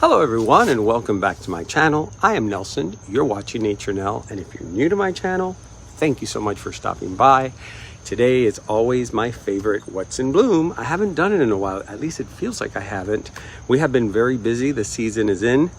Hello everyone and welcome back to my channel. I am Nelson, you're watching Nature Nell, and if you're new to my channel, thank you so much for stopping by. Today is always my favorite What's in Bloom. I haven't done it in a while, at least it feels like I haven't. We have been very busy, the season is in.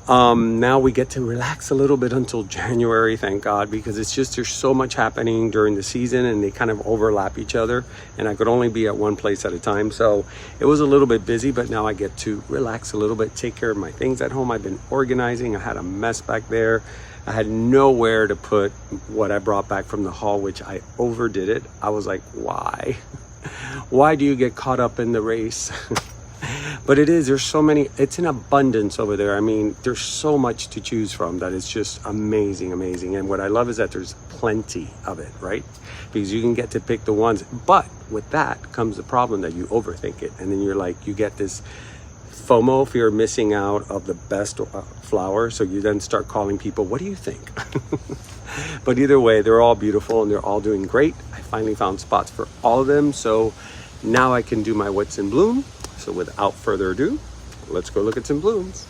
Now we get to relax a little bit until January, thank God, because it's just there's so much happening during the season and they kind of overlap each other, and I could only be at one place at a time. So it was a little bit busy, but now I get to relax a little bit, take care of my things at home. I've been organizing. I had a mess back there. I had nowhere to put what I brought back from the haul, which I overdid it. I was like, why? Why do you get caught up in the race? But there's so many, it's an abundance over there. I mean, there's so much to choose from that is just amazing. And what I love is that there's plenty of it, right? Because you can get to pick the ones, but with that comes the problem that you overthink it. And then you're like, you get this FOMO, fear of missing out of the best flower. So you then start calling people, what do you think? But either way, they're all beautiful and they're all doing great. I finally found spots for all of them. So now I can do my What's in Bloom. So without further ado, let's go look at some blooms.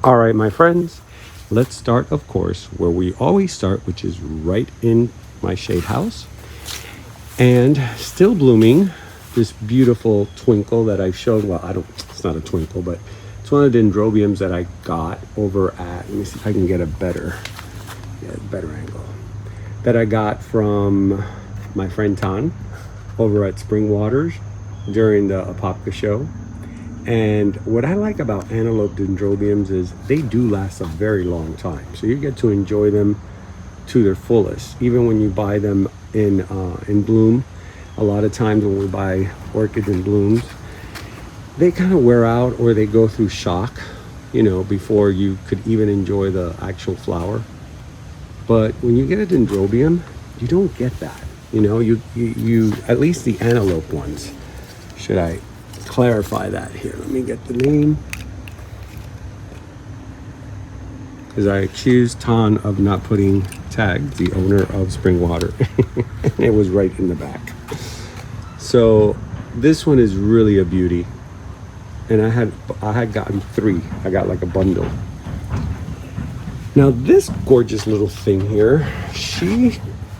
All right, my friends, let's start, of course, where we always start, which is right in my shade house. And still blooming, this beautiful twinkle that I showed. Well, it's not a twinkle, but it's one of the dendrobiums that I got over at, let me see if I can get a better angle, that I got from my friend Tan over at Spring Waters during the Apopka show. And what I like about antelope dendrobiums is they do last a very long time. So you get to enjoy them to their fullest. Even when you buy them in bloom, a lot of times when we buy orchids in blooms, they kind of wear out or they go through shock, before you could even enjoy the actual flower. But when you get a dendrobium, you don't get that. You at least the antelope ones. Should I clarify that here? Let me get the name. Because I accused Tan of not putting tags, the owner of Spring Water. It was right in the back. So this one is really a beauty. And I had gotten 3. I got like a bundle. Now this gorgeous little thing here,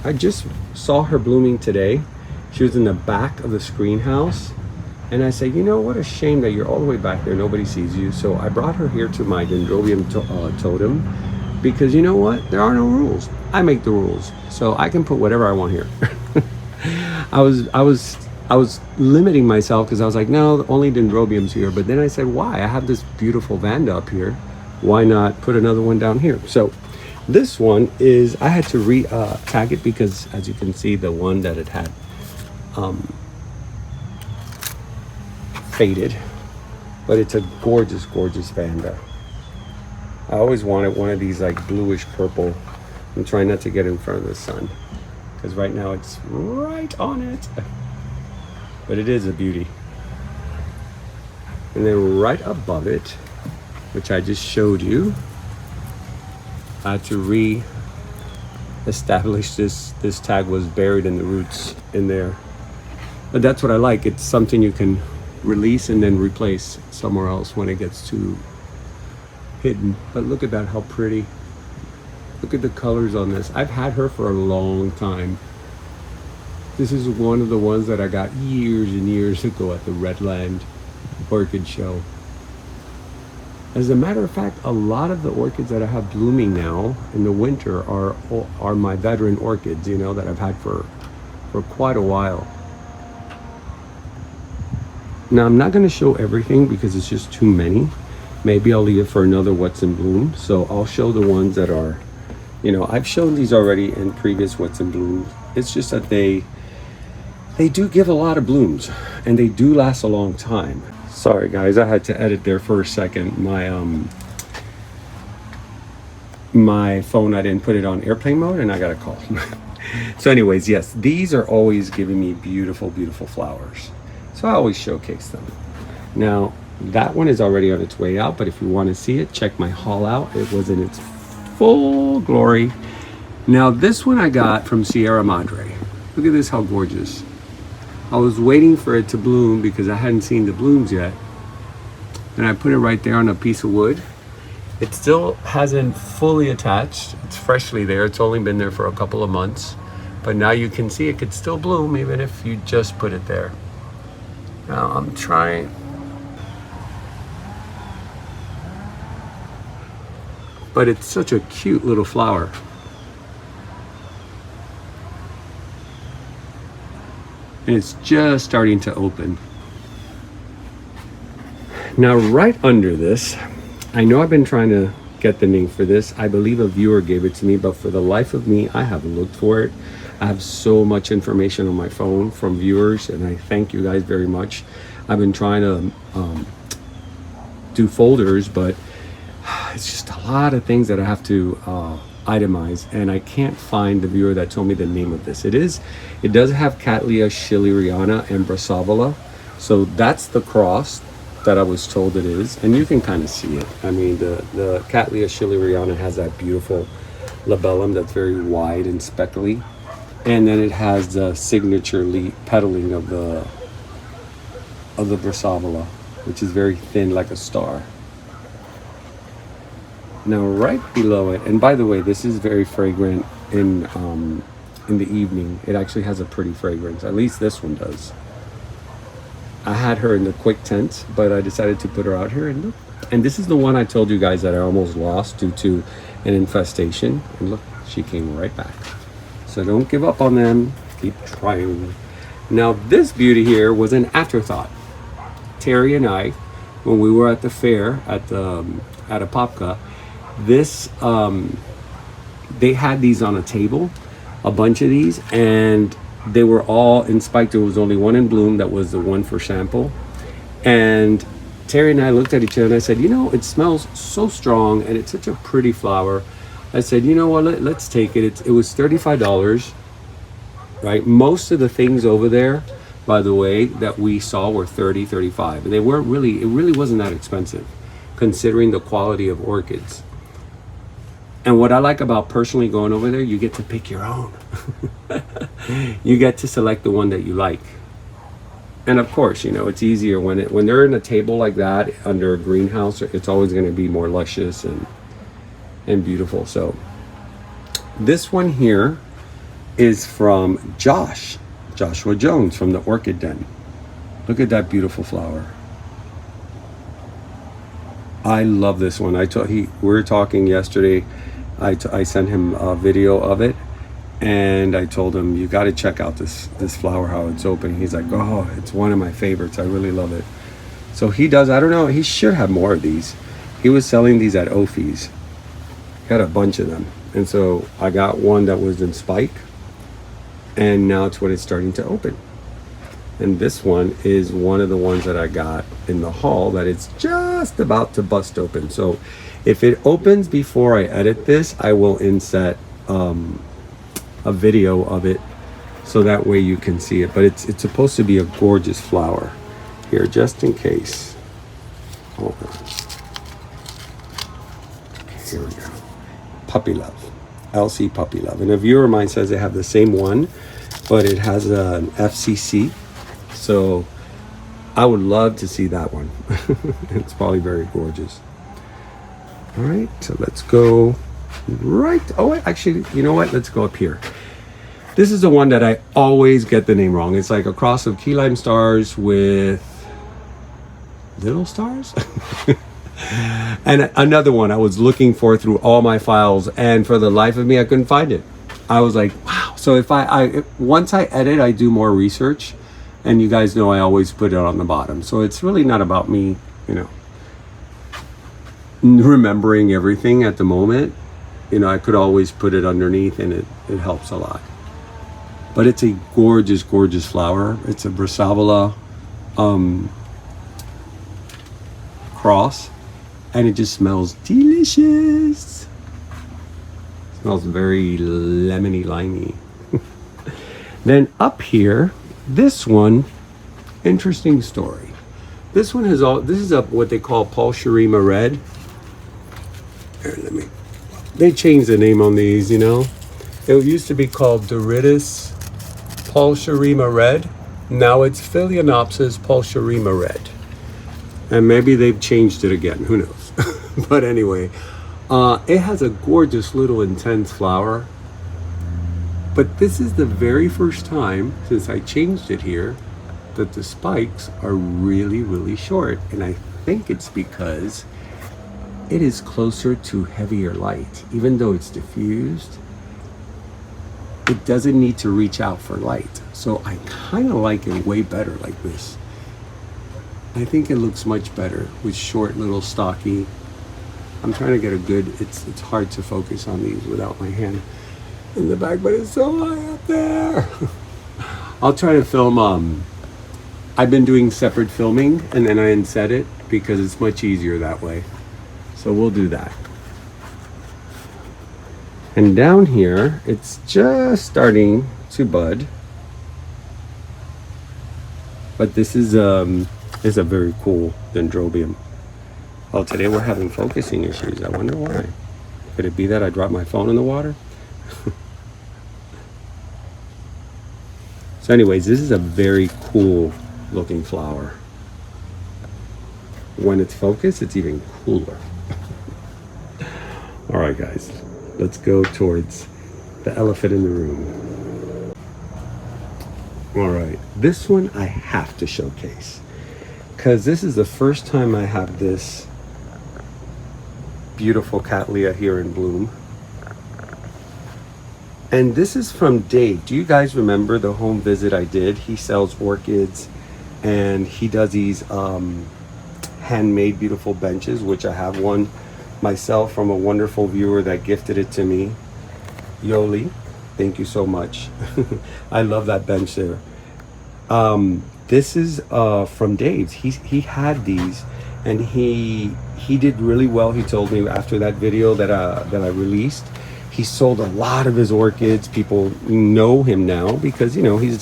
I just saw her blooming today. She was in the back of the screenhouse, and I said, what a shame that you're all the way back there, nobody sees you. So I brought her here to my dendrobium totem, because you know what, there are no rules. I make the rules, so I can put whatever I want here. I was limiting myself because I was like, no, only dendrobiums here. But then I said, why? I have this beautiful Vanda up here, why not put another one down here? So this one is, I had to tag it because, as you can see, the one that it had faded, but it's a gorgeous Vanda. I always wanted one of these like bluish purple. I'm trying not to get in front of the sun because right now it's right on it, but it is a beauty. And then right above it, which I just showed you, I had to re-establish this tag was buried in the roots in there. But that's what I like. It's something you can release and then replace somewhere else when it gets too hidden. But look at that, how pretty. Look at the colors on this. I've had her for a long time. This is one of the ones that I got years and years ago at the Redland Orchid Show. As a matter of fact, a lot of the orchids that I have blooming now in the winter are my veteran orchids, that I've had for quite a while. Now, I'm not going to show everything because it's just too many. Maybe I'll leave it for another What's in Bloom. So I'll show the ones that are, I've shown these already in previous What's in Bloom. It's just that they do give a lot of blooms and they do last a long time. Sorry guys, I had to edit there for a second. My phone, I didn't put it on airplane mode and I got a call. So anyways, yes, these are always giving me beautiful flowers. So I always showcase them. Now, that one is already on its way out, but if you want to see it, check my haul out. It was in its full glory. Now this one I got from Sierra Madre. Look at this, how gorgeous. I was waiting for it to bloom because I hadn't seen the blooms yet. And I put it right there on a piece of wood. It still hasn't fully attached. It's freshly there. It's only been there for a couple of months. But now you can see it could still bloom even if you just put it there. Now I'm trying. But it's such a cute little flower. And it's just starting to open. Now right under this, I know I've been trying to get the name for this. I believe a viewer gave it to me, but for the life of me, I haven't looked for it. I have so much information on my phone from viewers, and I thank you guys very much. I've been trying to do folders, but it's just a lot of things that I have to itemize, and I can't find the viewer that told me the name of this. It does have Cattleya schilleriana and Brassavola, so that's the cross that I was told it is, and you can kind of see it. I mean, the Cattleya schilleriana has that beautiful labellum that's very wide and speckly, and then it has the signature petaling of the Brassavola, which is very thin like a star. Now right below it, and by the way, this is very fragrant in the evening. It actually has a pretty fragrance, at least this one does. I had her in the quick tent, but I decided to put her out here, and look. And this is the one I told you guys that I almost lost due to an infestation. And look, she came right back. So don't give up on them. Keep trying. Now this beauty here was an afterthought. Terry and I, when we were at the fair at Apopka, they had these on a table, a bunch of these, and they were all in spike. There was only one in bloom that was the one for sample. And Terry and I looked at each other and I said, you know, it smells so strong and it's such a pretty flower. I said, you know what, let's take it. It was $35, right? Most of the things over there, by the way, that we saw were $30, $35. And they weren't really, it really wasn't that expensive considering the quality of orchids. And what I like about personally going over there, you get to pick your own. You get to select the one that you like. And of course, you know, it's easier when they're in a table like that under a greenhouse. It's always going to be more luscious and beautiful. So this one here is from Joshua Jones from the Orchid Den. Look at that beautiful flower. I love this one. We were talking yesterday. I sent him a video of it, and I told him, you got to check out this flower, how it's open. He's like, oh, it's one of my favorites. I really love it. So he does, I don't know, he should have more of these. He was selling these at Ophi's. Got a bunch of them. And so I got one that was in spike, and now it's when it's starting to open. And this one is one of the ones that I got in the haul that it's just about to bust open. So if it opens before I edit this, I will inset a video of it so that way you can see it. But it's supposed to be a gorgeous flower. Here, just in case. Hold on. Here we go. Puppy Love. LC Puppy Love. And a viewer of mine says they have the same one, but it has an FCC. So I would love to see that one. It's probably very gorgeous. All right, so let's go right. Oh, actually, you know what? Let's go up here. This is the one that I always get the name wrong. It's like a cross of key lime stars with little stars. And another one I was looking for through all my files, and for the life of me, I couldn't find it. I was like, wow. So if once I edit, I do more research. And you guys know I always put it on the bottom. So it's really not about me, you know, remembering everything at the moment. You know, I could always put it underneath, and it helps a lot. But it's a gorgeous, gorgeous flower. It's a Brassavola cross, and it just smells delicious. It smells very lemony, limey. Then up here, this one, interesting story. This one has this is what they call Paulcherima Red. Here, they changed the name on these, you know. It used to be called Doridus Paulcherima Red, Now it's Phalaenopsis pulcherrima red. And maybe they've changed it again, who knows. But anyway, it has a gorgeous little intense flower. But this is the very first time since I changed it here that the spikes are really, really short. And I think it's because it is closer to heavier light. Even though it's diffused, it doesn't need to reach out for light. So I kind of like it way better like this. I think it looks much better with short, little, stocky. I'm trying to get a good, it's hard to focus on these without my hand in the back, but it's so high up there. I'll try to film, I've been doing separate filming and then I inset it because it's much easier that way. So we'll do that. And down here, it's just starting to bud. But this is a very cool dendrobium. Oh, today we're having focusing issues. I wonder why. Could it be that I dropped my phone in the water? So anyways, this is a very cool looking flower. When it's focused, it's even cooler. All right, guys, let's go towards the elephant in the room. All right, this one I have to showcase because this is the first time I have this beautiful cattleya here in bloom. And this is from Dave. Do you guys remember the home visit I did? He sells orchids and he does these handmade beautiful benches, which I have one myself from a wonderful viewer that gifted it to me. Yoli, thank you so much. I love that bench there. This is from Dave's. He had these and he did really well. He told me after that video that I released, he sold a lot of his orchids. People know him now because, you know, he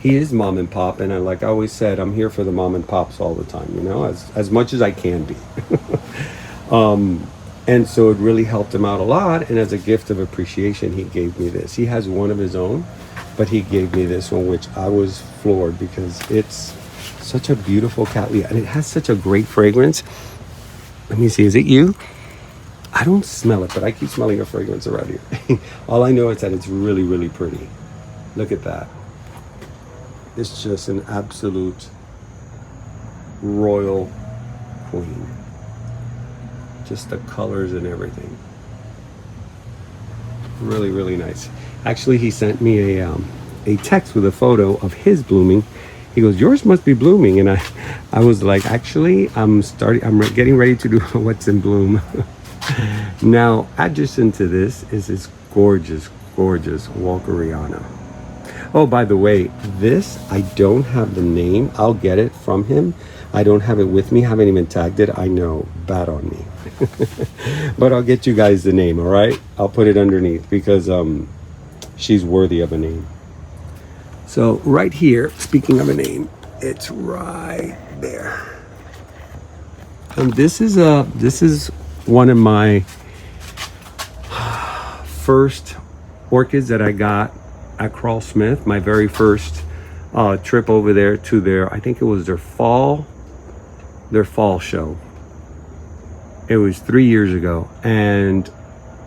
is mom and pop. And like I always said, I'm here for the mom and pops all the time, you know, as much as I can be. And so it really helped him out a lot. And as a gift of appreciation, he gave me this. He has one of his own, but he gave me this one, which I was floored because it's such a beautiful cattleya and it has such a great fragrance. Let me see, is it you? I don't smell it, but I keep smelling a fragrance around here. All I know is that it's really, really pretty. Look at that. It's just an absolute royal queen. Just the colors and everything. Really, really nice. Actually, he sent me a text with a photo of his blooming. He goes, yours must be blooming. And I was like, actually, I'm getting ready to do what's in bloom. Now, adjacent to this is this gorgeous, gorgeous Walkeriana. Oh, by the way, this, I don't have the name. I'll get it from him. I don't have it with me. Haven't even tagged it. I know, bad on me. But I'll get you guys the name, all right? I'll put it underneath because she's worthy of a name. So right here, speaking of a name, it's right there. And this is one of my first orchids that I got at Carl Smith. My very first trip over there to their, I think it was their fall show. It was 3 years ago, and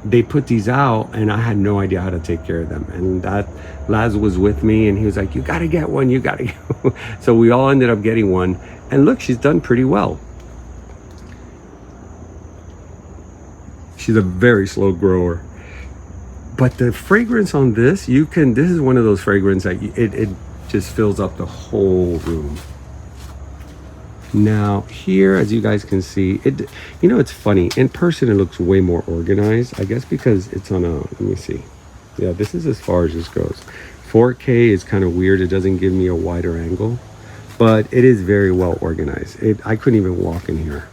they put these out and I had no idea how to take care of them. And that Laz was with me and he was like, you gotta get one, you gotta get one. So we all ended up getting one, and look, she's done pretty well. She's a very slow grower, but the fragrance on this, this is one of those fragrances that it just fills up the whole room. Now here, as you guys can see, you know, it's funny, in person it looks way more organized, I guess because it's on a, let me see, yeah, this is as far as this goes. 4K is kind of weird, it doesn't give me a wider angle, but it is very well organized. I couldn't even walk in here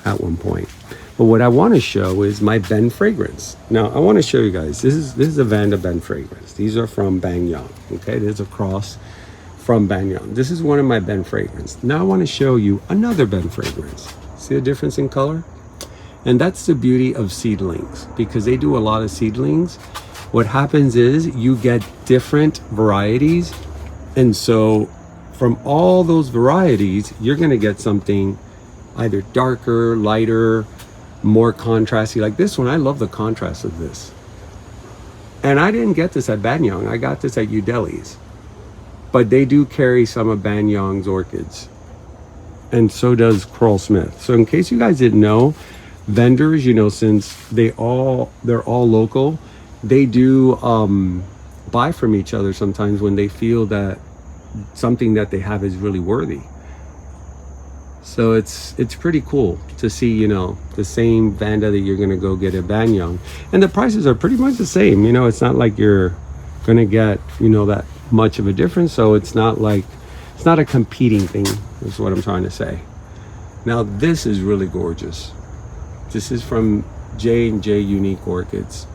at one point. But what I want to show is my Ben fragrance. Now I want to show you guys, this is a Vanda Ben fragrance. These are from Bang Yang, okay? There's a cross from Bang Yang. This is one of my Ben fragrance. Now I want to show you another Ben fragrance. See the difference in color? And that's the beauty of seedlings, because they do a lot of seedlings. What happens is you get different varieties. And so from all those varieties, you're going to get something either darker, lighter, more contrasty. Like this one, I love the contrast of this. And I didn't get this at Banyang. I got this at Udeli's. But they do carry some of Banyang's orchids. And so does Coral Smith. So in case you guys didn't know, vendors, you know, since they're all local, they do buy from each other sometimes when they feel that something that they have is really worthy. So it's pretty cool to see, you know, the same Vanda that you're gonna go get at Banyang, and the prices are pretty much the same. You know, it's not like you're gonna get, you know, that much of a difference. So it's not like, it's not a competing thing, is what I'm trying to say. Now this is really gorgeous. This is from J&J Unique Orchids.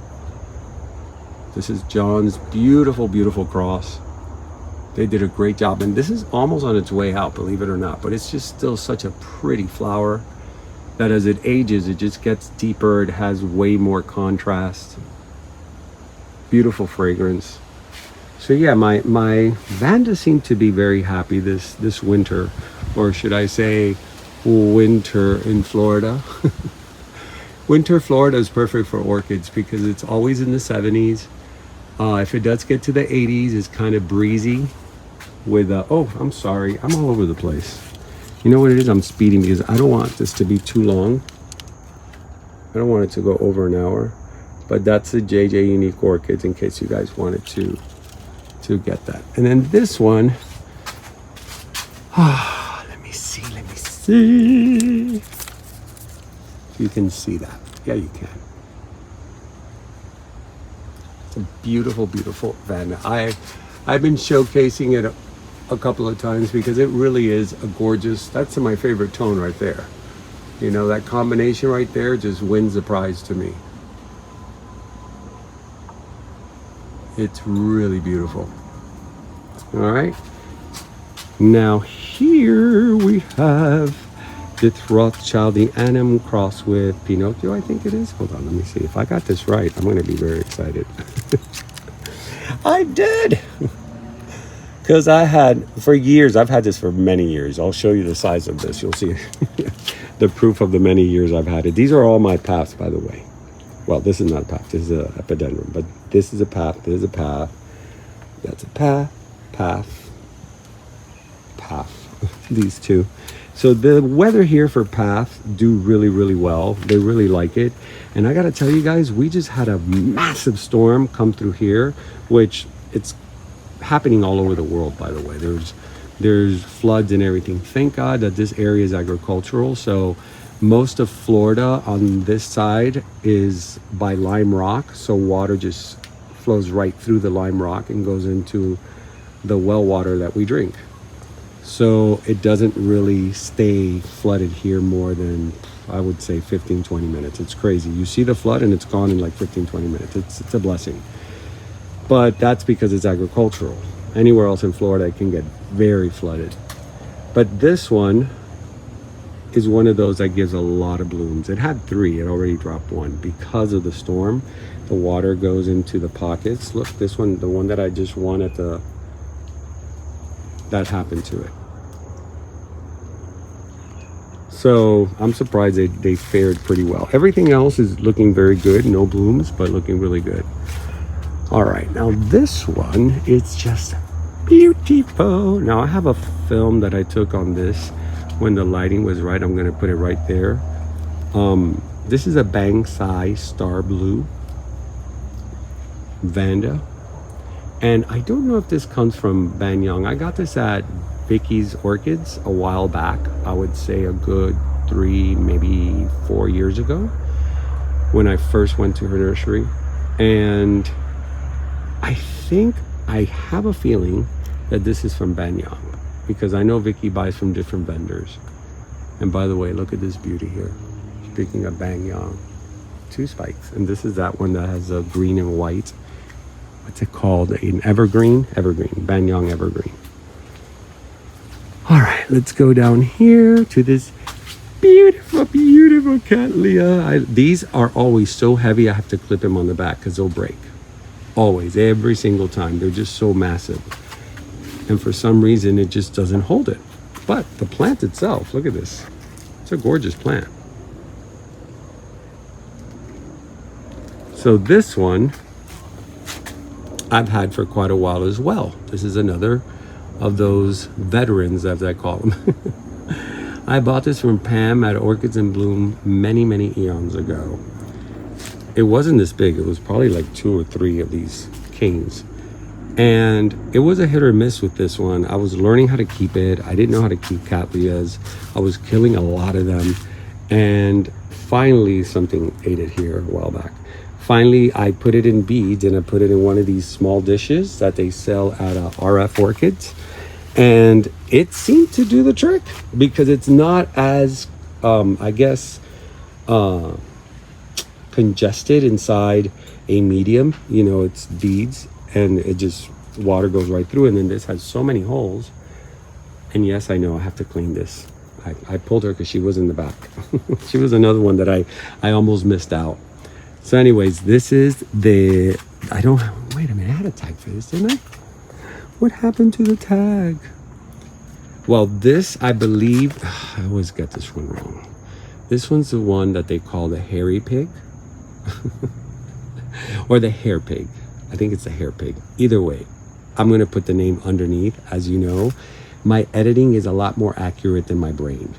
This is John's beautiful, beautiful cross. They did a great job, and this is almost on its way out, believe it or not, but it's just still such a pretty flower that as it ages, it just gets deeper. It has way more contrast. Beautiful fragrance. So yeah, my Vanda seemed to be very happy this winter, or should I say winter in Florida. Winter Florida is perfect for orchids because it's always in the 70s. If it does get to the 80s, it's kind of breezy with oh, I'm sorry, I'm all over the place. You know what it is? I'm speeding because I don't want this to be too long. I don't want it to go over an hour. But that's the JJ Unique Orchids, in case you guys wanted to get that. And then this one, let me see. You can see that. Yeah, you can. It's a beautiful, beautiful Vanda. I've been showcasing it a couple of times because it really is a gorgeous, that's my favorite tone right there. You know, that combination right there just wins the prize to me. It's really beautiful. All right. Now here we have the Rothschild, the Annam cross with Pinocchio, I think it is. Hold on, let me see. If I got this right, I'm going to be very excited. I did! Because I had, for years, I've had this for many years. I'll show you the size of this. You'll see the proof of the many years I've had it. These are all my paths, by the way. Well, this is not a path. This is an epidendrum. But this is a path. This is a path. That's a path. These two. So the weather here for path do really, really well. They really like it. And I got to tell you guys, we just had a massive storm come through here, which it's happening all over the world, by the way. There's floods and everything. Thank God that this area is agricultural. So most of Florida on this side is by lime rock. So water just flows right through the lime rock and goes into the well water that we drink. So it doesn't really stay flooded here more than, I would say, 15-20 minutes. It's crazy. You see the flood and it's gone in like 15-20 minutes. It's a blessing. But that's because it's agricultural. Anywhere else in Florida, it can get very flooded. But this one is one of those that gives a lot of blooms. It had 3. It already dropped 1. Because of the storm, the water goes into the pockets. Look, this one, the one that I just won at the, that happened to it. So I'm surprised they fared pretty well. Everything else is looking very good. No blooms, but looking really good. All right, now this one, it's just beautiful. Now I have a film that I took on this when the lighting was right. I'm gonna put it right there. This is a Bangsai Star Blue Vanda. And I don't know if this comes from Banyang. I got this at Vicky's Orchids a while back. I would say a good 3, maybe 4 years ago when I first went to her nursery. And I think, I have a feeling that this is from Banyang because I know Vicky buys from different vendors. And by the way, look at this beauty here. Speaking of Banyang, 2 spikes. And this is that one that has a green and white. What's it called? An evergreen? Evergreen. Banyang evergreen. All right, let's go down here to this beautiful, beautiful Cattleya. These are always so heavy, I have to clip them on the back because they'll break. Always, every single time. They're just so massive. And for some reason, it just doesn't hold it. But the plant itself, look at this. It's a gorgeous plant. So this one I've had for quite a while as well. This is another of those veterans, as I call them. I bought this from Pam at Orchids in Bloom many, many eons ago. It wasn't this big. It was probably like 2 or 3 of these canes. And it was a hit or miss with this one. I was learning how to keep it. I didn't know how to keep cattleyas. I was killing a lot of them. And finally, something ate it here a while back. Finally, I put it in beads and I put it in one of these small dishes that they sell at RF Orchids. And it seemed to do the trick because it's not as, I guess, congested inside a medium. You know, it's beads and it just, water goes right through. And then this has so many holes. And yes, I know I have to clean this. I pulled her because she was in the back. She was another one that I almost missed out. So anyways, this is the, wait a minute, I had a tag for this, didn't I? What happened to the tag? Well, this, I believe, I always get this one wrong. This one's the one that they call the hairy pig. Or the hair pig. I think it's the hair pig. Either way, I'm going to put the name underneath. As you know, my editing is a lot more accurate than my brain.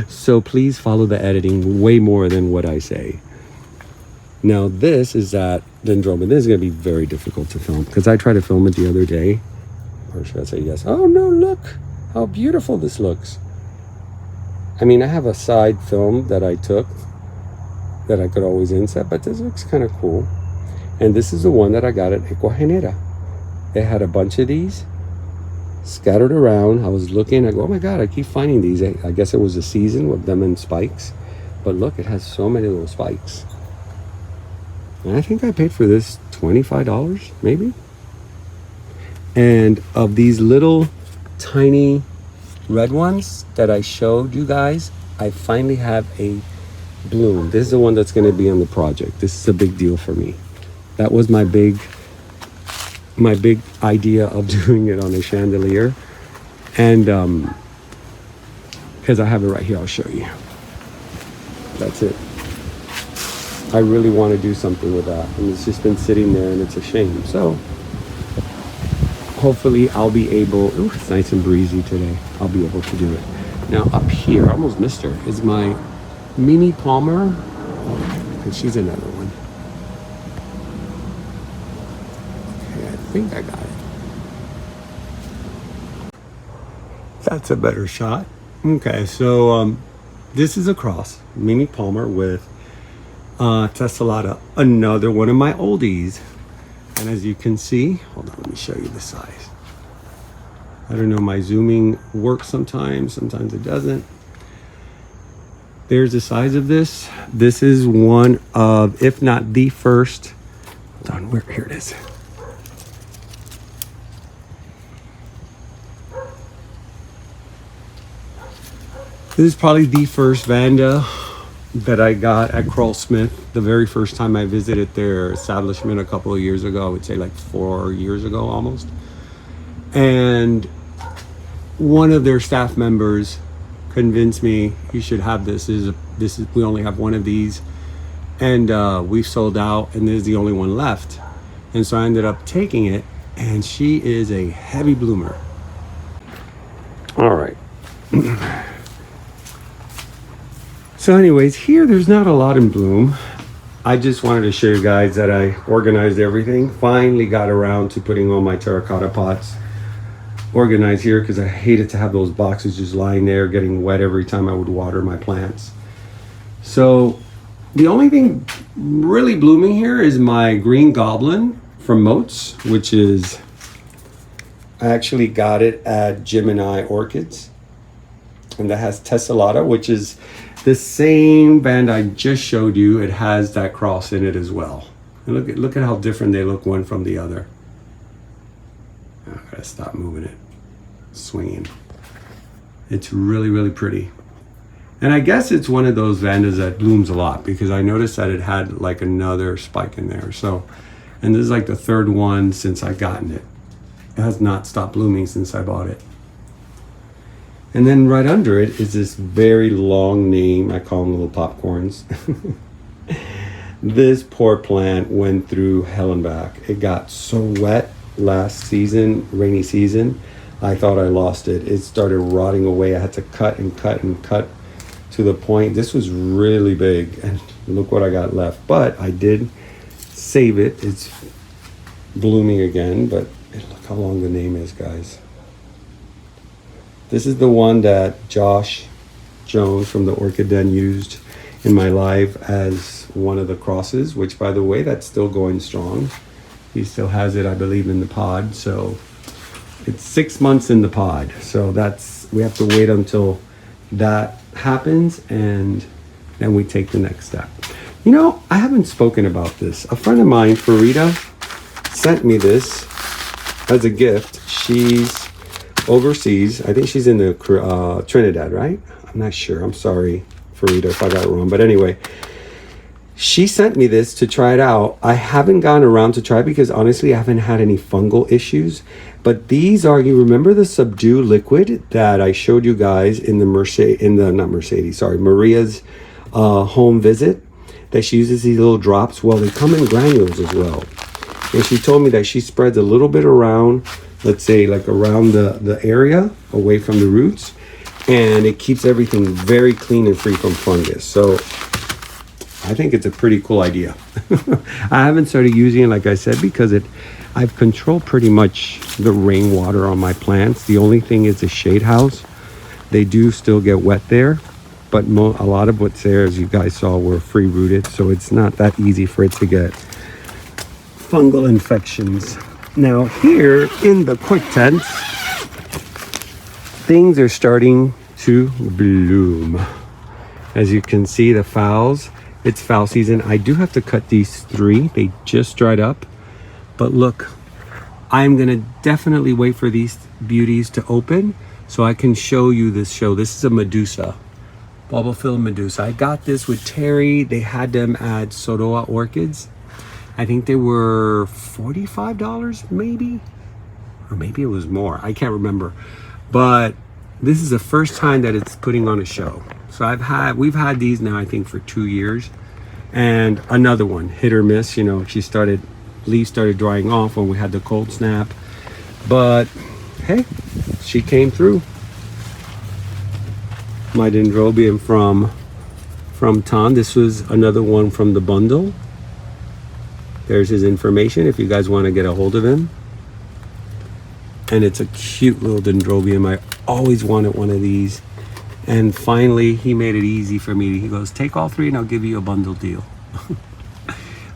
So please follow the editing way more than what I say. Now this is that dendrobium. This is going to be very difficult to film because I tried to film it the other day. Or should I say yes? Oh no, look how beautiful this looks. I mean, I have a side film that I took that I could always inset, but this looks kind of cool. And this is the one that I got at Ecuagenera. They had a bunch of these scattered around. I was looking, I go, oh my God, I keep finding these. I guess it was a season with them in spikes. But look, it has so many little spikes. And I think I paid for this $25, maybe. And of these little tiny red ones that I showed you guys, I finally have a bloom. This is the one that's going to be on the project. This is a big deal for me. That was my big idea of doing it on a chandelier. And because I have it right here, I'll show you. That's it. I really want to do something with that, and it's just been sitting there and it's a shame. So hopefully I'll be able, ooh, it's nice and breezy today, I'll be able to do it. Now up here, I almost missed her, is my Mini Palmer, and she's another one. Okay, I think I got it. That's a better shot. Okay, so this is a cross, Mini Palmer with tessellata, another one of my oldies. And as you can see, hold on, let me show you the size. I don't know, my zooming works sometimes it doesn't. There's the size of this. This is one of, if not the first, hold on, here it is. This is probably the first Vanda that I got at Crawlsmith the very first time I visited their establishment a couple of years ago. I would say like 4 years ago almost. And one of their staff members convinced me you should have this. This is we only have one of these, and we sold out, and this is the only one left. And so I ended up taking it, and she is a heavy bloomer. All right. So anyways, here there's not a lot in bloom. I just wanted to show you guys that I organized everything. Finally got around to putting all my terracotta pots organized here because I hated to have those boxes just lying there getting wet every time I would water my plants. So the only thing really blooming here is my green goblin from Moats, which is, I actually got it at Gemini Orchids. And that has tessellata, which is the same band I just showed you. It has that cross in it as well. And look at how different they look one from the other. I gotta stop moving it, swinging. It's really, really pretty. And I guess it's one of those Vandas that blooms a lot because I noticed that it had like another spike in there. So, and this is like the third one since I've gotten it. It has not stopped blooming since I bought it. And then right under it is this very long name. I call them little popcorns. This poor plant went through hell and back. It got so wet last season, rainy season. I thought I lost it. It started rotting away. I had to cut and cut and cut to the point. This was really big, and look what I got left. But I did save it. It's blooming again, but look how long the name is, guys. This is the one that Josh Jones from the Orchid Den used in my live as one of the crosses, which, by the way, that's still going strong. He still has it, I believe, in the pod. So it's 6 months in the pod. So we have to wait until that happens, and then we take the next step. You know, I haven't spoken about this. A friend of mine, Farida, sent me this as a gift. She's overseas. I think she's in the Trinidad, right? I'm not sure. I'm sorry, Farida, if I got it wrong. But anyway, she sent me this to try it out. I haven't gone around to try it because honestly I haven't had any fungal issues. But these are, you remember the Subdue liquid that I showed you guys in the Maria's home visit, that she uses these little drops? Well, they come in granules as well. And she told me that she spreads a little bit around, let's say like around the area away from the roots, and it keeps everything very clean and free from fungus. So I think it's a pretty cool idea. I haven't started using it, like I said, because I've controlled pretty much the rainwater on my plants. The only thing is the shade house. They do still get wet there, but a lot of what's there, as you guys saw, were free rooted, so it's not that easy for it to get fungal infections. Now here in the quick tent, things are starting to bloom. As you can see, the phals, it's foul season. I do have to cut these 3. They just dried up. But look, I'm gonna definitely wait for these beauties to open so I can show you this show. This is a Medusa, bubble filled Medusa. I got this with Terry. They had them at Soroa Orchids. I think they were $45 maybe, or maybe it was more. I can't remember. But this is the first time that it's putting on a show. So we've had these now, I think, for 2 years. And another one, hit or miss. You know, leaves started drying off when we had the cold snap. But hey, she came through. My dendrobium from Tom. This was another one from the bundle. There's his information if you guys want to get a hold of him. And it's a cute little dendrobium. I always wanted one of these. And finally, he made it easy for me. He goes, take all 3 and I'll give you a bundle deal.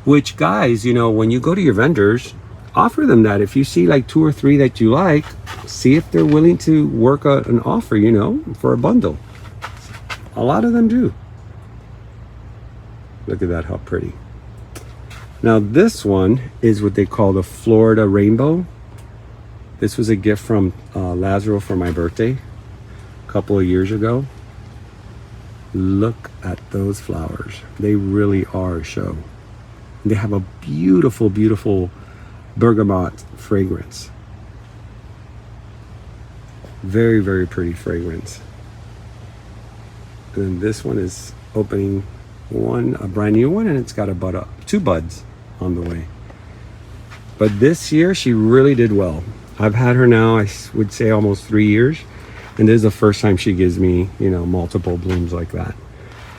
Which, guys, you know, when you go to your vendors, offer them that. If you see like 2 or 3 that you like, see if they're willing to work an offer, you know, for a bundle. A lot of them do. Look at that, how pretty. Now this one is what they call the Florida Rainbow. This was a gift from Lazaro for my birthday a couple of years ago. Look at those flowers. They really are a show. They have a beautiful, beautiful bergamot fragrance. Very, very pretty fragrance. And then this one is opening a brand new one, and it's got 2 buds on the way. But this year she really did well. I've had her now, I would say, almost 3 years, and this is the first time she gives me, you know, multiple blooms like that.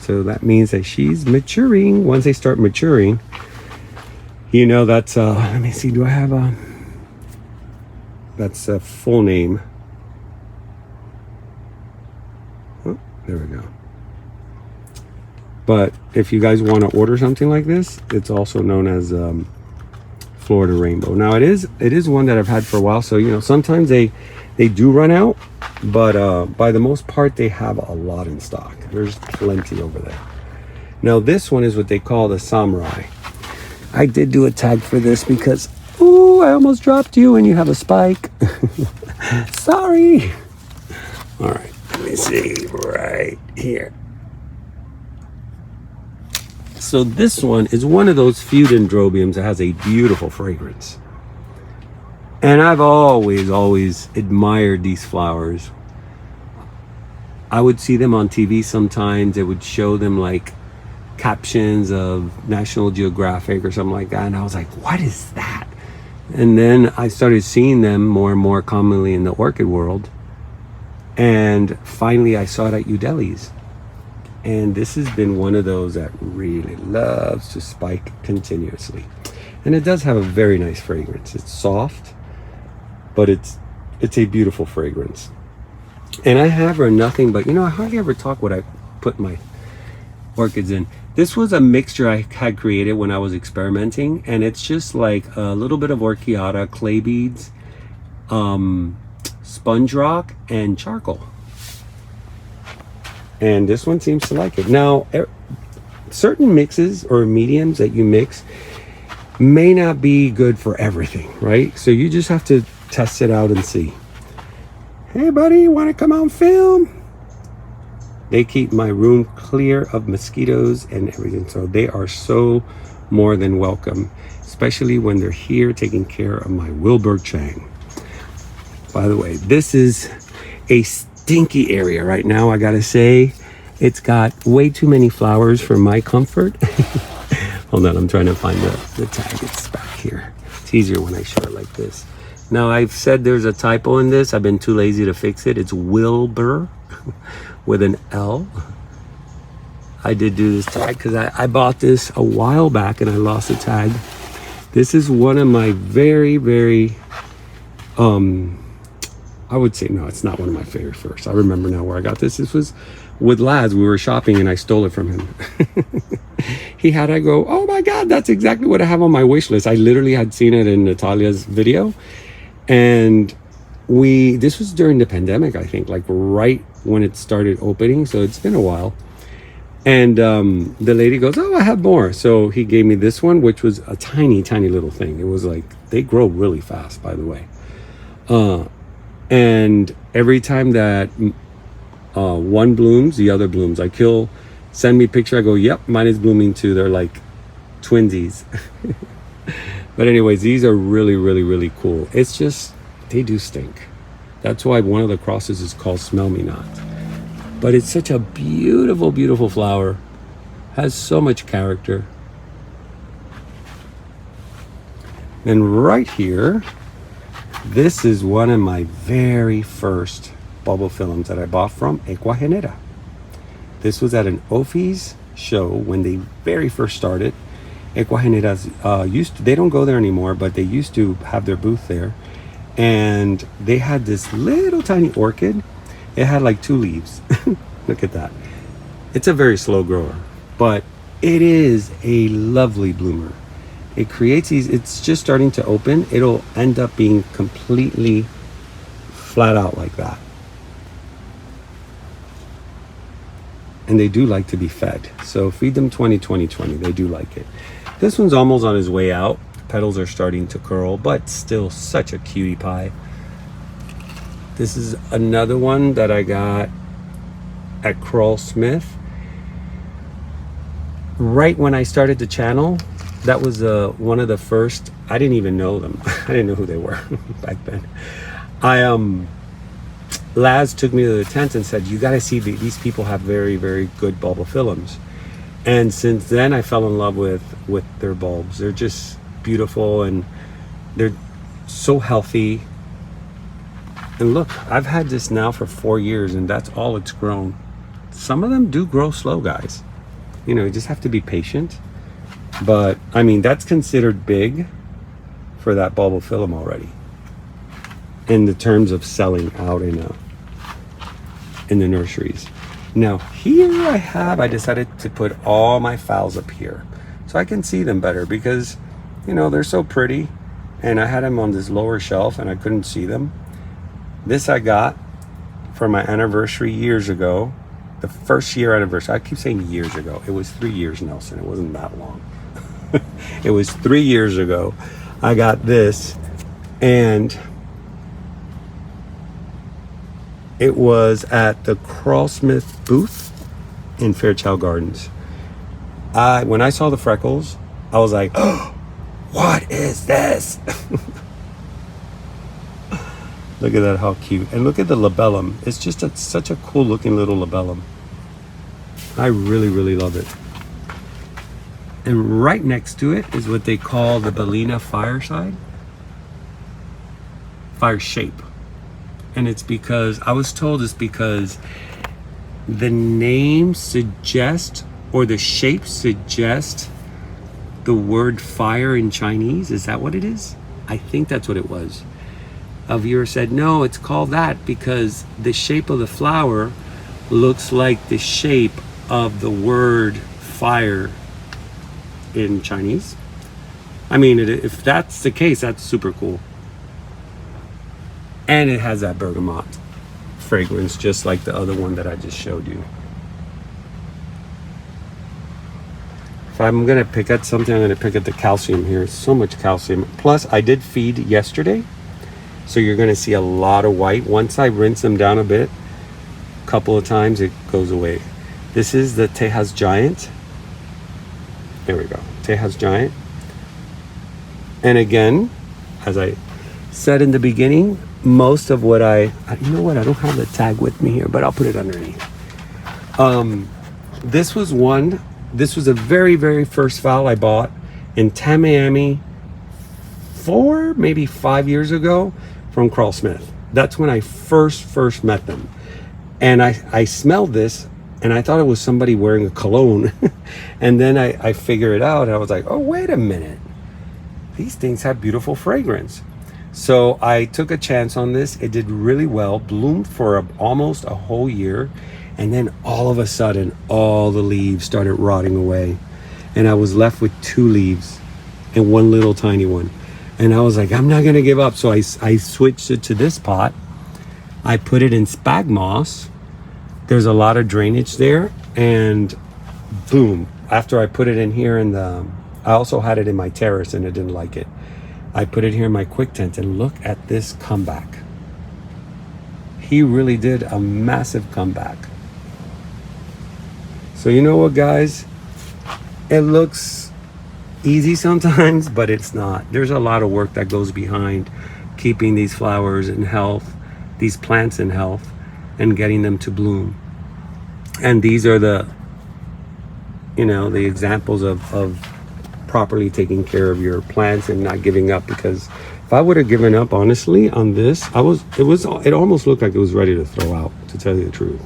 So that means that she's maturing. Once they start maturing, you know, that's let me see, do I have that's a full name. Oh, there we go. But if you guys want to order something like this, it's also known as Florida Rainbow. Now it is one that I've had for a while, so you know, sometimes they do run out, but by the most part they have a lot in stock. There's plenty over there. Now this one is what they call the Samurai. I did do a tag for this because, ooh, I almost dropped you and you have a spike. Sorry. All right, let me see right here. So this one is one of those few dendrobiums that has a beautiful fragrance. And I've always admired these flowers. I would see them on TV sometimes. It would show them like captions of National Geographic or something like that. And I was like, what is that? And then I started seeing them more and more commonly in the orchid world. And finally I saw it at Udeli's. And this has been one of those that really loves to spike continuously. And it does have a very nice fragrance. It's soft, but it's a beautiful fragrance. And I have her nothing but, I hardly ever talk what I put my orchids in. This was a mixture I had created when I was experimenting, and it's just like a little bit of orchiata, clay beads, sponge rock, and charcoal. And this one seems to like it. Now, certain mixes or mediums that you mix may not be good for everything, right? So you just have to test it out and see. Hey buddy, you want to come on film? They keep my room clear of mosquitoes and everything, so they are so more than welcome, especially when they're here taking care of my Wilbur Chang. By the way, this is a stinky area right now, I gotta say. It's got way too many flowers for my comfort. Hold on, I'm trying to find the tag. It's back here. It's easier when I show it like this. Now, I've said there's a typo in this. I've been too lazy to fix it. It's Wilbur with an L. I did do this tag because I bought this a while back and I lost the tag. This is one of my very, very, I would say, no, it's not one of my favorite first. I remember now where I got this. This was with Laz. We were shopping and I stole it from him. I go, oh my God, that's exactly what I have on my wish list. I literally had seen it in Natalia's video. And this was during the pandemic, I think, like right when it started opening. So it's been a while. And the lady goes, oh, I have more. So he gave me this one, which was a tiny, tiny little thing. It was like, they grow really fast, by the way. And every time that one blooms, the other blooms. Send me a picture. I go, yep, mine is blooming too. They're like twinsies. But anyways, these are really, really, really cool. It's just, they do stink. That's why one of the crosses is called Smell Me Not. But it's such a beautiful, beautiful flower. Has so much character. And right here, this is one of my very first bulbophyllums films that I bought from Ecuagenera. This was at an Ophi's show when they very first started. Ecuagenera's they don't go there anymore, but they used to have their booth there. And they had this little tiny orchid. It had like 2 leaves. Look at that. It's a very slow grower, but it is a lovely bloomer. It creates these, it's just starting to open. It'll end up being completely flat out like that. And they do like to be fed. So feed them 20-20-20. They do like it. This one's almost on his way out. Petals are starting to curl, but still such a cutie pie. This is another one that I got at Crawl Smith. Right when I started the channel, that was one of the first. I didn't even know them. I didn't know who they were back then. Laz took me to the tent and said, you got to see these people have very, very good bulbophyllums. And since then I fell in love with their bulbs. They're just beautiful and they're so healthy. And look, I've had this now for 4 years and that's all it's grown. Some of them do grow slow, guys. You just have to be patient. But I mean, that's considered big for that bulbophyllum already in the terms of selling out in the nurseries. Now here I decided to put all my phals up here so I can see them better because they're so pretty, and I had them on this lower shelf and I couldn't see them. This I got for my anniversary years ago, the first year anniversary. I keep saying years ago. It was 3 years, Nelson. It wasn't that long. It was 3 years ago. I got this, and it was at the Crawlsmith booth in Fairchild Gardens. When I saw the freckles, I was like, oh, what is this? Look at that, how cute. And look at the labellum. It's just such a cool looking little labellum. I really, really love it. And right next to it is what they call the Balena fire shape. And it's because, I was told it's because the name suggests, or the shape suggests, the word fire in Chinese. Is that what it is? I think that's what it was. A viewer said, no, it's called that because the shape of the flower looks like the shape of the word fire in Chinese. I mean, if that's the case, that's super cool. And it has that bergamot fragrance, just like the other one that I just showed you. If I'm gonna pick at something, I'm gonna pick at the calcium here. So much calcium. Plus, I did feed yesterday, so you're gonna see a lot of white. Once I rinse them down a bit, a couple of times, it goes away. This is the Tejas Giant. There we go, Tejas Giant. And again, as I said in the beginning, most of what you know what, I don't have the tag with me here, but I'll put it underneath. This was the very, very first fowl I bought in Tamiami 4, maybe 5 years ago from Carl Smith. That's when I first met them. And I smelled this and I thought it was somebody wearing a cologne. And then I figured it out and I was like, oh, wait a minute. These things have beautiful fragrance. So I took a chance on this. It did really well, bloomed for almost a whole year. And then all of a sudden, all the leaves started rotting away. And I was left with 2 leaves and one little tiny one. And I was like, I'm not gonna give up. So I switched it to this pot. I put it in spag moss. There's a lot of drainage there. And boom, after I put it in here I also had it in my terrace and I didn't like it. I put it here in my quick tent and look at this comeback. He really did a massive comeback. So you know what, guys? It looks easy sometimes, but it's not. There's a lot of work that goes behind keeping these flowers in health, these plants in health, and getting them to bloom. And these are the examples of properly taking care of your plants and not giving up. Because if I would have given up, honestly, on this, it almost looked like it was ready to throw out, to tell you the truth.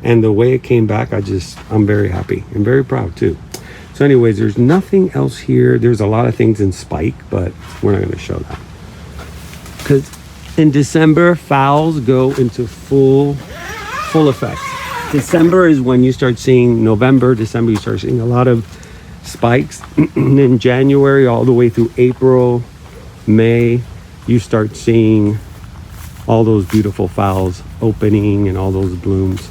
And the way it came back, I'm very happy and very proud too. So anyways, there's nothing else here. There's a lot of things in spike, but we're not going to show that. Because in December, fowls go into full effect. December is when you start seeing, November, December, you start seeing a lot of spikes. And in January, all the way through April, May, you start seeing all those beautiful fowls opening and all those blooms.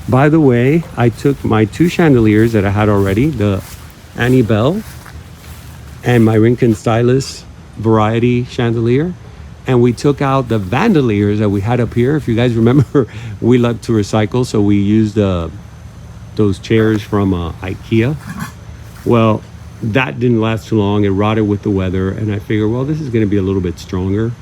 By the way, I took my 2 chandeliers that I had already, the Annie Bell and my Rincon Stylus variety chandelier, and we took out the vandaliers that we had up here. If you guys remember, we love to recycle, so we used those chairs from IKEA. Well, that didn't last too long. It rotted with the weather, and I figured, well, this is going to be a little bit stronger.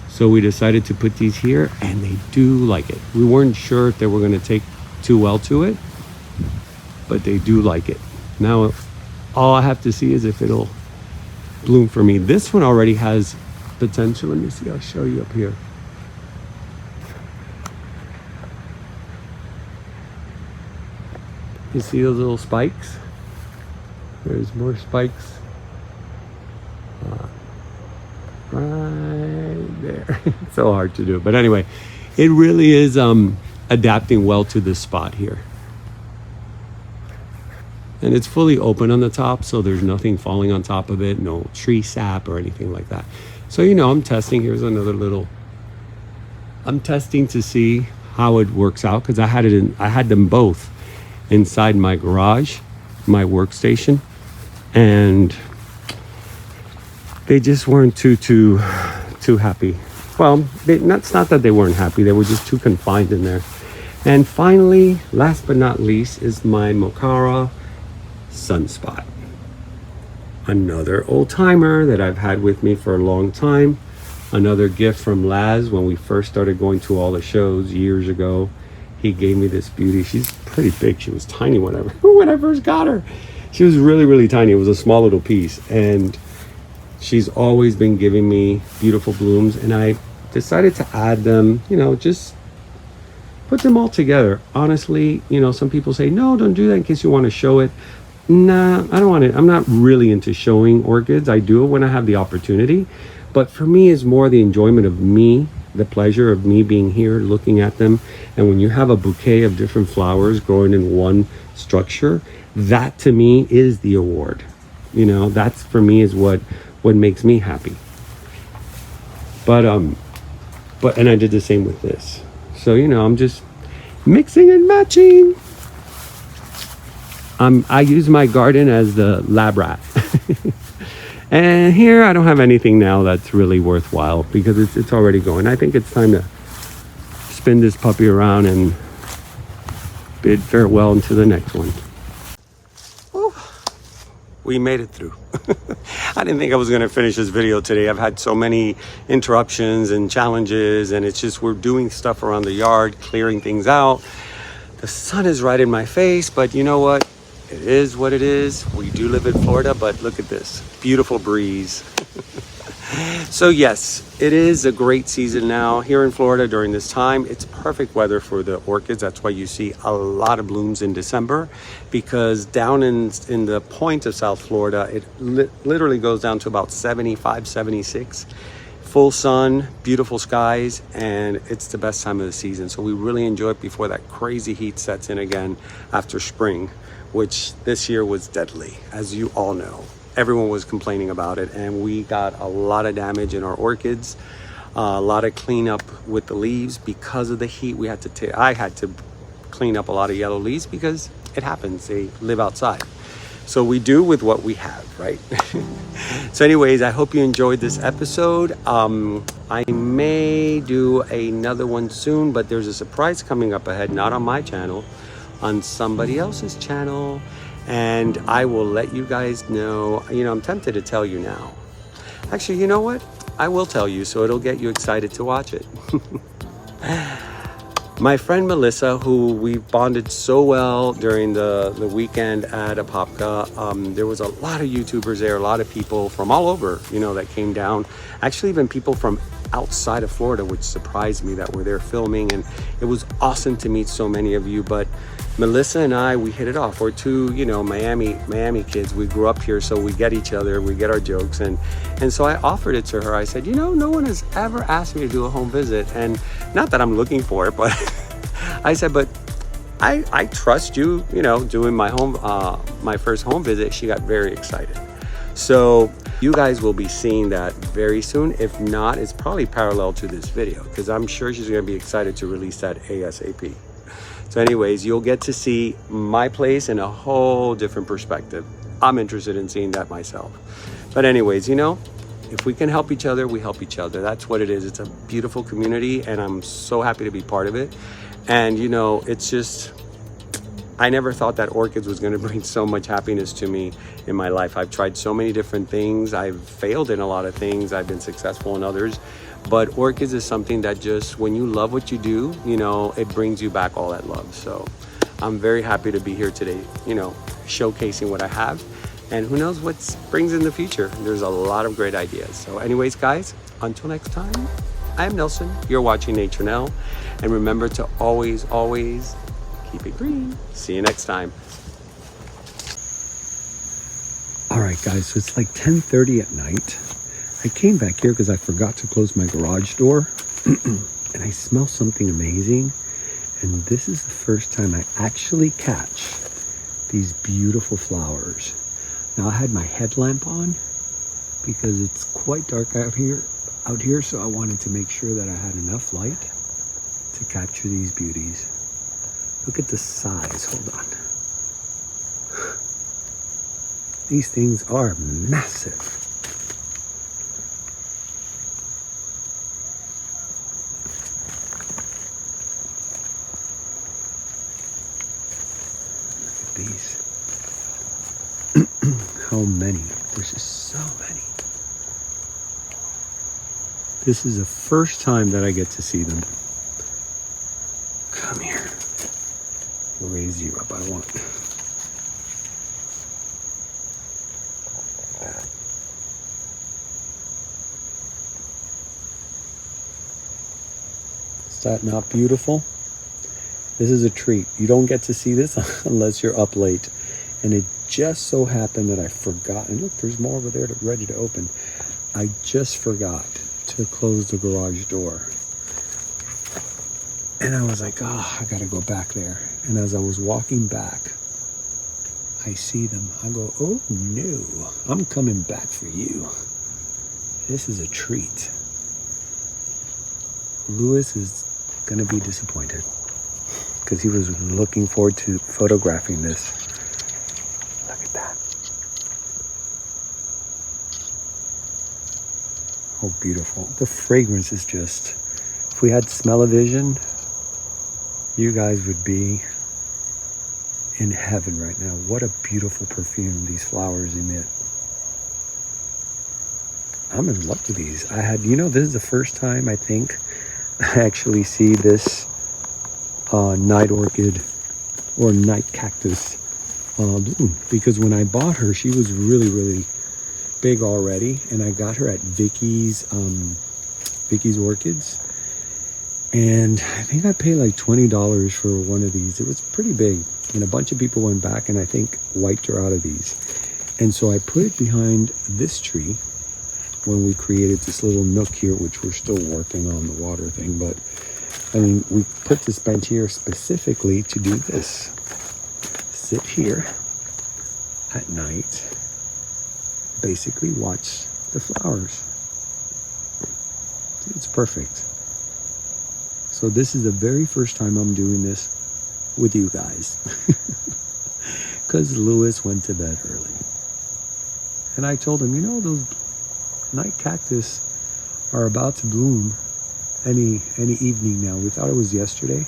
So we decided to put these here, and they do like it. We weren't sure if they were going to take too well to it, but they do like it. Now, all I have to see is if it'll bloom for me. This one already has potential. Let me see, I'll show you up here. You see those little spikes? There's more spikes right there. It's so hard to do, but anyway, it really is adapting well to this spot here. And it's fully open on the top, so there's nothing falling on top of it, no tree sap or anything like that. So I'm testing. Here's another little, I'm testing to see how it works out, because I had them both inside my garage, my workstation, and they just weren't too happy. Well, that's not that they weren't happy, they were just too confined in there. And finally, last but not least, is my Mocara Sunspot. Another old timer that I've had with me for a long time. Another gift from Laz when we first started going to all the shows years ago. He gave me this beauty. She's pretty big. She was tiny whenever when I first got her. She was really, really tiny. It was a small little piece. And she's always been giving me beautiful blooms. And I decided to add them, just put them all together. Honestly, some people say, no, don't do that in case you want to show it. Nah, I don't want it. I'm not really into showing orchids. I do it when I have the opportunity. But for me, it's more the enjoyment of me, the pleasure of me being here, looking at them. And when you have a bouquet of different flowers growing in one structure, that to me is the award. That's for me is what makes me happy. But and I did the same with this. So, I'm just mixing and matching. I use my garden as the lab rat. And here I don't have anything now that's really worthwhile because it's already going. I think it's time to spin this puppy around and bid farewell to the next one. Woo. We made it through. I didn't think I was going to finish this video today. I've had so many interruptions and challenges, and it's just we're doing stuff around the yard, clearing things out. The sun is right in my face, but you know what? It is what it is. We do live in Florida, but look at this beautiful breeze. So yes, it is a great season now here in Florida during this time. It's perfect weather for the orchids. That's why you see a lot of blooms in December, because down in the point of South Florida, it literally goes down to about 75, 76. Full sun, beautiful skies, and it's the best time of the season. So we really enjoy it before that crazy heat sets in again after spring, which this year was deadly, as you all know. Everyone was complaining about it, and we got a lot of damage in our orchids, a lot of cleanup with the leaves because of the heat. I had to clean up a lot of yellow leaves because it happens. They live outside. So we do with what we have, right? So anyways, I hope you enjoyed this episode. I may do another one soon, but there's a surprise coming up ahead, not on my channel, on somebody else's channel. And I will let you guys know. I'm tempted to tell you now. Actually, you know what? I will tell you, so it'll get you excited to watch it. My friend Melissa, who we bonded so well during the weekend at Apopka, there was a lot of YouTubers there, a lot of people from all over, that came down. Actually, even people from outside of Florida, which surprised me that were there filming. And it was awesome to meet so many of you. But Melissa and I, we hit it off. We're two, Miami kids. We grew up here, so we get each other, we get our jokes. And so I offered it to her. I said, no one has ever asked me to do a home visit. And not that I'm looking for it, but I said, but I trust you, doing my first home visit. She got very excited. So you guys will be seeing that very soon. If not, it's probably parallel to this video, because I'm sure she's going to be excited to release that ASAP. So anyways, you'll get to see my place in a whole different perspective. I'm interested in seeing that myself. But anyways, if we can help each other, we help each other. That's what it is. It's a beautiful community, and I'm so happy to be part of it. And it's just, I never thought that orchids was going to bring so much happiness to me in my life. I've tried so many different things. I've failed in a lot of things. I've been successful in others. But orchids is something that just, when you love what you do, it brings you back all that love. So I'm very happy to be here today, showcasing what I have. And who knows what springs in the future. There's a lot of great ideas. So anyways, guys, until next time, I'm Nelson. You're watching Nature Nell. And remember to always, always keep it green. See you next time. All right, guys, so it's like 10:30 at night. I came back here because I forgot to close my garage door. And I smell something amazing. And this is the first time I actually catch these beautiful flowers. Now, I had my headlamp on because it's quite dark out here, so I wanted to make sure that I had enough light to capture these beauties. Look at the size. Hold on. These things are massive. Look at these. How many? There's just so many. This is the first time that I get to see them. Come here. I'll raise you up, I want. Is that not beautiful? This is a treat. You don't get to see this unless you're up late. And it just so happened that I forgot. And look, there's more over there ready to open. I just forgot to close the garage door. And I was like, oh, I gotta go back there. And as I was walking back, I see them. I go, oh no, I'm coming back for you. This is a treat. Lewis is gonna be disappointed because he was looking forward to photographing this. Look at that. Oh, beautiful. The fragrance is just, if we had smell-o-vision, you guys would be in heaven right now. What a beautiful perfume these flowers emit. I'm in love with these. This is the first time I think I actually see this night orchid or night cactus bloom. Because when I bought her, she was really, really big already. And I got her at Vicky's Orchids. And I think I paid like $20 for one of these. It was pretty big. And a bunch of people went back and I think wiped her out of these. And so I put it behind this tree when we created this little nook here, which we're still working on the water thing. But I mean, we put this bench here specifically to do this. Sit here at night, basically watch the flowers. It's perfect. So this is the very first time I'm doing this with you guys. Because Lewis went to bed early. And I told him, those night cactus are about to bloom any evening now. We thought it was yesterday.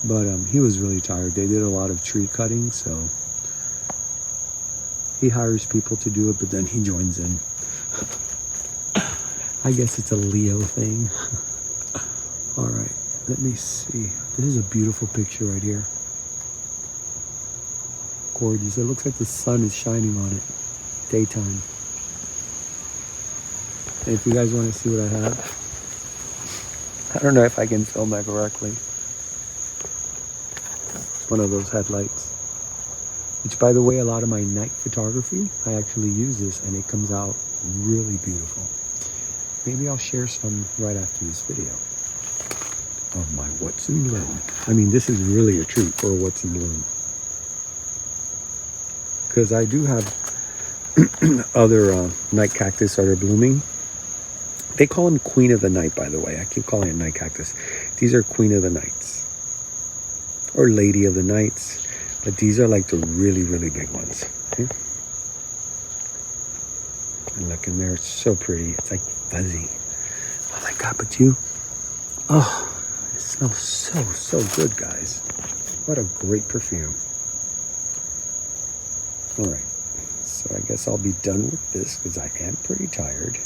But he was really tired. They did a lot of tree cutting, so he hires people to do it, but then he joins in. I guess it's a Leo thing. All right, let me see. This is a beautiful picture right here. Gorgeous. It looks like the sun is shining on it. Daytime. And if you guys want to see what I have, I don't know if I can film that correctly. It's one of those headlights. Which, by the way, a lot of my night photography, I actually use this and it comes out really beautiful. Maybe I'll share some right after this video of my what's in bloom. I mean, this is really a treat for a what's in bloom. Because I do have other night cactus that are blooming. They call them Queen of the Night, by the way. I keep calling it night cactus. These are Queen of the Nights. Or Lady of the Nights. But these are like the really, really big ones. Okay? And look in there, it's so pretty. It's like fuzzy. Oh my God, but oh, it smells so good, guys. What a great perfume. All right, so I guess I'll be done with this because I am pretty tired.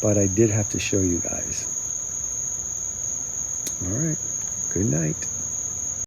But I did have to show you guys. All right, good night.